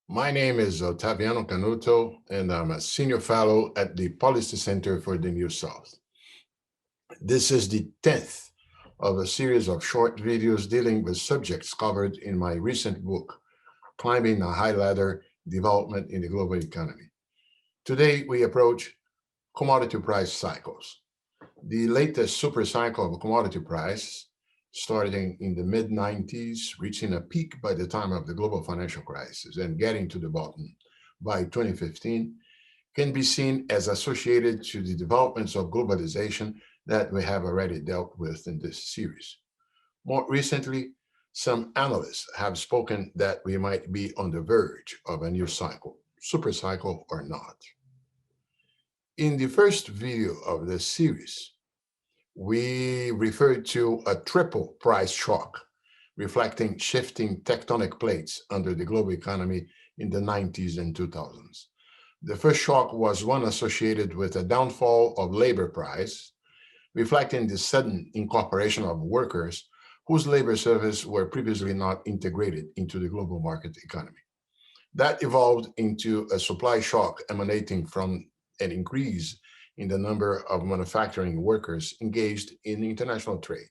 My name is Otaviano Canuto, and I'm a senior fellow at the Policy Center for the New South. This is the 10th of a series of short videos dealing with subjects covered in my recent book, Climbing a High Ladder, Development in the Global Economy. Today, we approach commodity price cycles. The latest super cycle of commodity price, starting in the mid-90s, reaching a peak by the time of the global financial crisis and getting to the bottom by 2015, can be seen as associated to the developments of globalization that we have already dealt with in this series. More recently, some analysts have spoken that we might be on the verge of a new cycle, super cycle or not. In the first video of this series, we referred to a triple price shock, reflecting shifting tectonic plates under the global economy in the 90s and 2000s. The first shock was one associated with a downfall of labor price, reflecting the sudden incorporation of workers whose labor services were previously not integrated into the global market economy. That evolved into a supply shock emanating from an increase in the number of manufacturing workers engaged in international trade.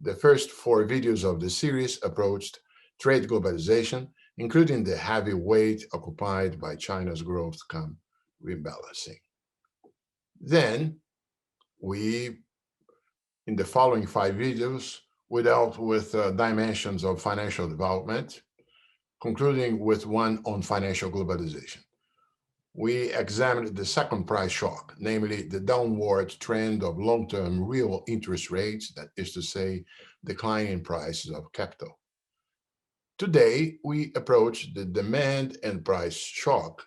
The first four videos of the series approached trade globalization, including the heavy weight occupied by China's growth come rebalancing. Then we, in the following five videos, we dealt with dimensions of financial development, concluding with one on financial globalization. We examined the second price shock, namely the downward trend of long-term real interest rates, that is to say, declining prices of capital. Today, we approach the demand and price shock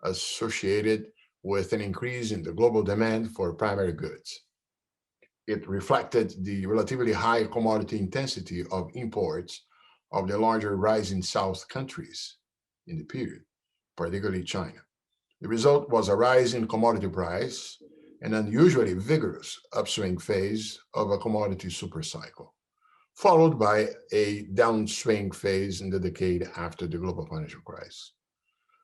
associated with an increase in the global demand for primary goods. It reflected the relatively high commodity intensity of imports of the larger rising South countries in the period, particularly China. The result was a rise in commodity price, an unusually vigorous upswing phase of a commodity supercycle, followed by a downswing phase in the decade after the global financial crisis.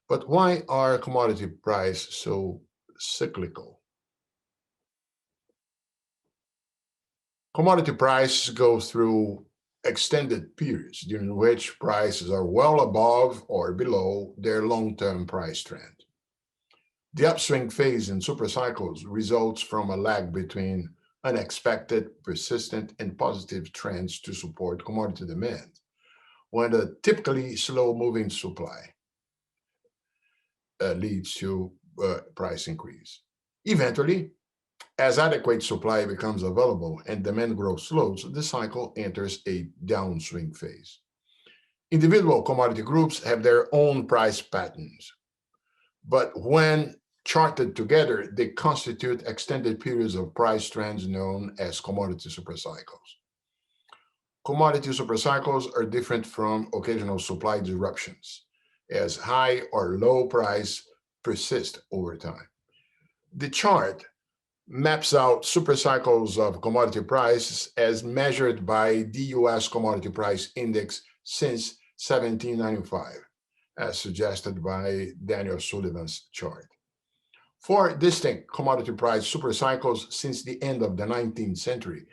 But why are commodity prices so cyclical? Commodity prices go through extended periods during which prices are well above or below their long-term price trend. The upswing phase in supercycles results from a lag between unexpected, persistent, and positive trends to support commodity demand, when a typically slow-moving supply leads to price increase. Eventually, as adequate supply becomes available and demand growth slows, the cycle enters a downswing phase. Individual commodity groups have their own price patterns, but when charted together, they constitute extended periods of price trends known as commodity supercycles. Commodity supercycles are different from occasional supply disruptions, as high or low price persist over time. The chart maps out supercycles of commodity prices as measured by the US Commodity Price Index since 1795, as suggested by Daniel Sullivan's chart. Four distinct commodity price supercycles since the end of the 19th century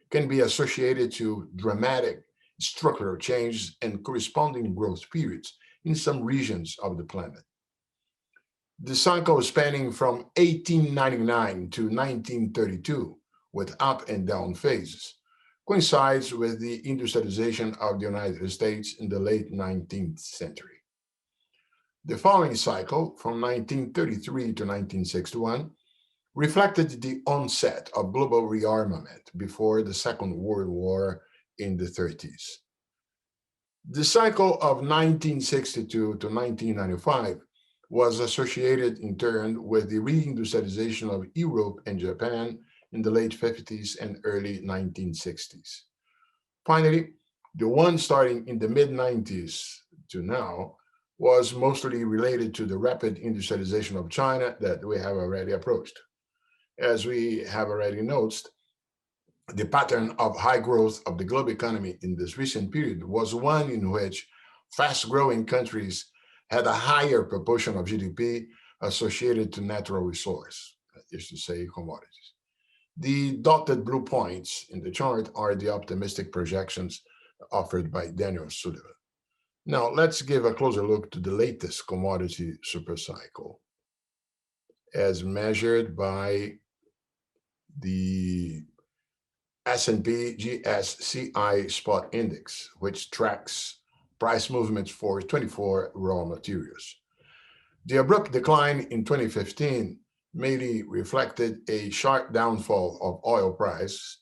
can be associated to dramatic structural changes and corresponding growth periods in some regions of the planet. The cycle spanning from 1899 to 1932, with up and down phases, coincides with the industrialization of the United States in the late 19th century. The following cycle, from 1933 to 1961, reflected the onset of global rearmament before the Second World War in the 30s. The cycle of 1962 to 1995 was associated in turn with the reindustrialization of Europe and Japan in the late 50s and early 1960s. Finally, the one starting in the mid-90s to now was mostly related to the rapid industrialization of China that we have already approached. As we have already noticed, the pattern of high growth of the global economy in this recent period was one in which fast-growing countries had a higher proportion of GDP associated to natural resource, that is to say, commodities. The dotted blue points in the chart are the optimistic projections offered by Daniel Sullivan. Now, let's give a closer look to the latest commodity supercycle as measured by the S&P GSCI Spot Index, which tracks price movements for 24 raw materials. The abrupt decline in 2015 mainly reflected a sharp downfall of oil price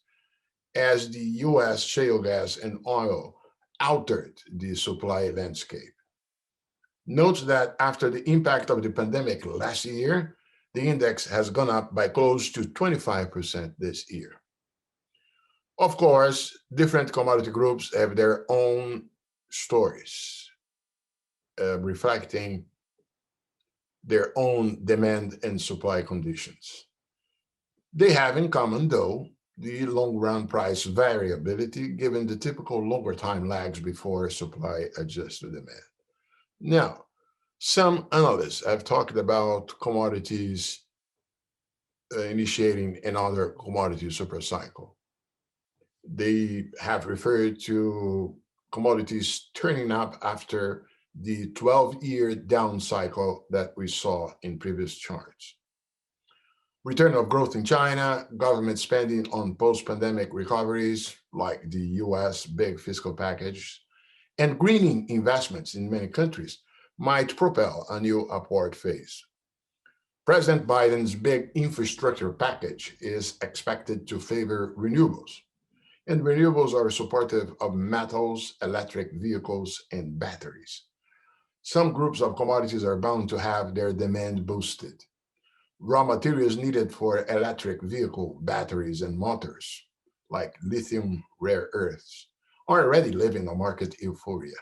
as the US shale gas and oil altered the supply landscape. Note that after the impact of the pandemic last year, the index has gone up by close to 25% this year. Of course, different commodity groups have their own stories, reflecting their own demand and supply conditions. They have in common, though, the long-run price variability, given the typical longer time lags before supply adjusts to demand. Now, some analysts have talked about commodities initiating another commodity supercycle. They have referred to commodities turning up after the 12-year down cycle that we saw in previous charts. Return of growth in China, government spending on post-pandemic recoveries like the US big fiscal package, and greening investments in many countries might propel a new upward phase. President Biden's big infrastructure package is expected to favor renewables, and renewables are supportive of metals, electric vehicles, and batteries. Some groups of commodities are bound to have their demand boosted. Raw materials needed for electric vehicle batteries and motors, like lithium rare earths, are already living a market euphoria.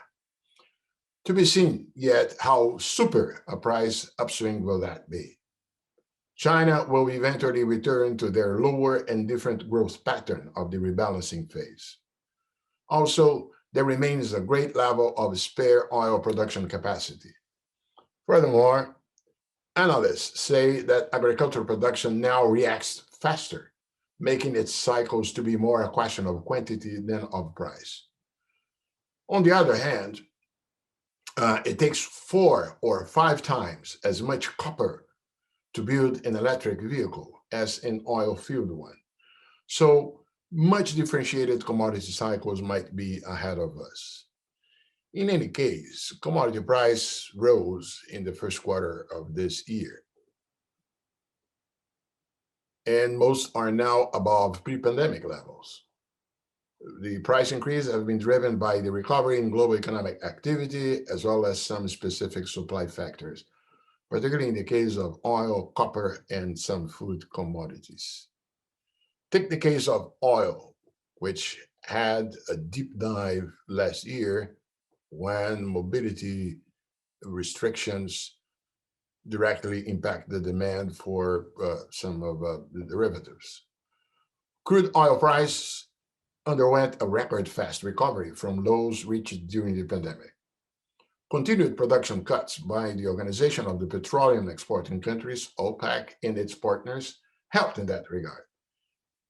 To be seen yet how super a price upswing will that be. China will eventually return to their lower and different growth pattern of the rebalancing phase. Also, there remains a great level of spare oil production capacity. Furthermore, analysts say that agricultural production now reacts faster, making its cycles to be more a question of quantity than of price. On the other hand, it takes 4 or 5 times as much copper to build an electric vehicle as an oil-fueled one. So much differentiated commodity cycles might be ahead of us. In any case, commodity price rose in the first quarter of this year, and most are now above pre-pandemic levels. The price increase has been driven by the recovery in global economic activity, as well as some specific supply factors, particularly in the case of oil, copper, and some food commodities. Take the case of oil, which had a deep dive last year when mobility restrictions directly impact the demand for some of the derivatives. Crude oil price underwent a record fast recovery from lows reached during the pandemic. Continued production cuts by the Organization of the Petroleum Exporting Countries, OPEC, and its partners helped in that regard.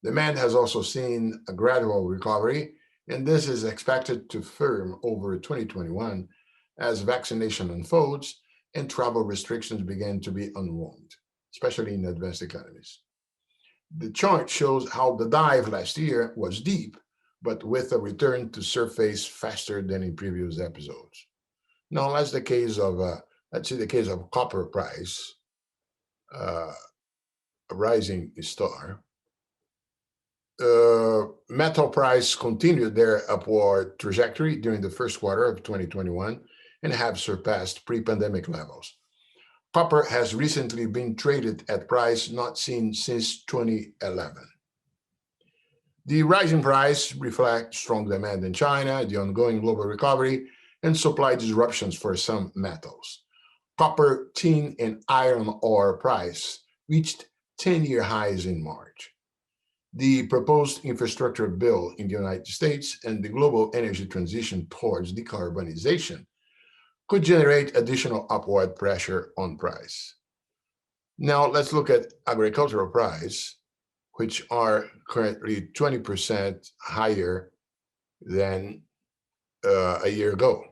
Demand has also seen a gradual recovery, and this is expected to firm over 2021 as vaccination unfolds and travel restrictions begin to be unwound, especially in advanced economies. The chart shows how the dive last year was deep, but with a return to surface faster than in previous episodes. Now, that's the case of, let's see the case of copper price, a rising star. Metal price continued their upward trajectory during the first quarter of 2021 and have surpassed pre-pandemic levels. Copper has recently been traded at price not seen since 2011. The rising price reflects strong demand in China, the ongoing global recovery, and supply disruptions for some metals. Copper, tin, and iron ore price reached 10-year highs in March. The proposed infrastructure bill in the United States and the global energy transition towards decarbonization could generate additional upward pressure on price. Now let's look at agricultural price, which are currently 20% higher than a year ago,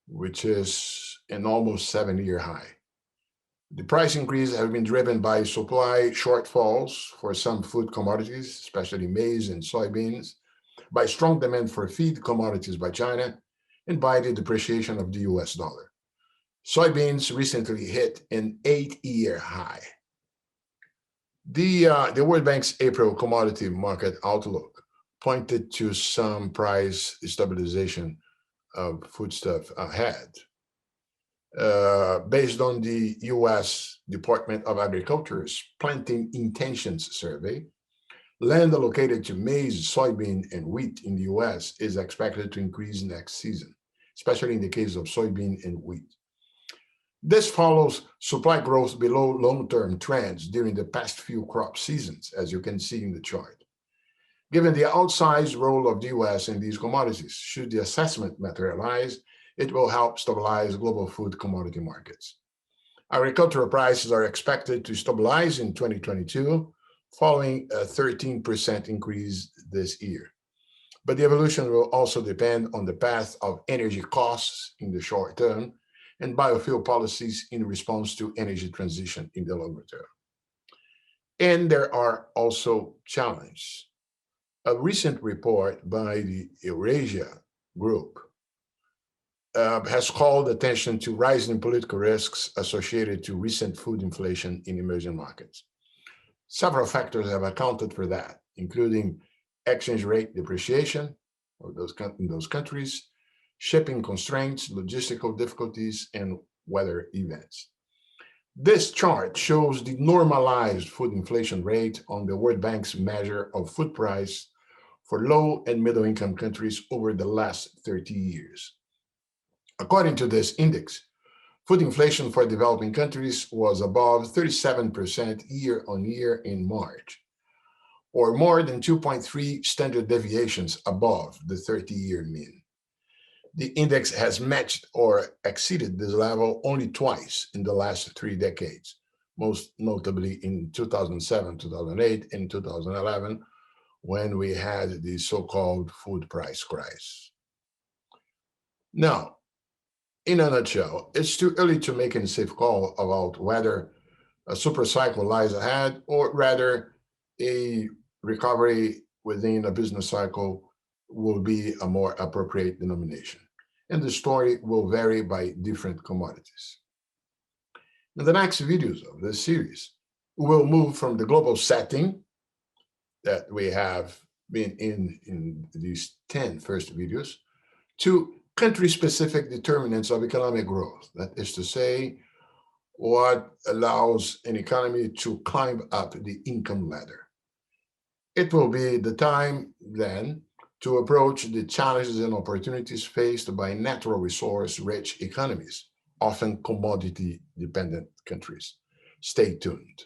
which is an almost 7-year high. The price increase has been driven by supply shortfalls for some food commodities, especially maize and soybeans, by strong demand for feed commodities by China, and by the depreciation of the US dollar. Soybeans recently hit an 8-year high. The World Bank's April commodity market outlook pointed to some price stabilization of foodstuff ahead. Based on the US Department of Agriculture's Planting Intentions Survey, land allocated to maize, soybean, and wheat in the US is expected to increase next season, especially in the case of soybean and wheat. This follows supply growth below long-term trends during the past few crop seasons, as you can see in the chart. Given the outsized role of the US in these commodities, should the assessment materialize, it will help stabilize global food commodity markets. Agricultural prices are expected to stabilize in 2022, following a 13% increase this year. But the evolution will also depend on the path of energy costs in the short term and biofuel policies in response to energy transition in the longer term. And there are also challenges. A recent report by the Eurasia Group has called attention to rising political risks associated to recent food inflation in emerging markets. Several factors have accounted for that, including exchange rate depreciation in those countries, shipping constraints, logistical difficulties, and weather events. This chart shows the normalized food inflation rate on the World Bank's measure of food price for low and middle income countries over the last 30 years. According to this index, food inflation for developing countries was above 37% year on year in March, or more than 2.3 standard deviations above the 30-year mean. The index has matched or exceeded this level only twice in the last 3 decades, most notably in 2007, 2008, and 2011, when we had the so-called food price crisis. Now, in a nutshell, it's too early to make any safe call about whether a super cycle lies ahead or rather a recovery within a business cycle will be a more appropriate denomination. And the story will vary by different commodities. In the next videos of this series, we'll move from the global setting that we have been in these 10 first videos to country-specific determinants of economic growth. That is to say, what allows an economy to climb up the income ladder. It will be the time then to approach the challenges and opportunities faced by natural resource-rich economies, often commodity-dependent countries. Stay tuned.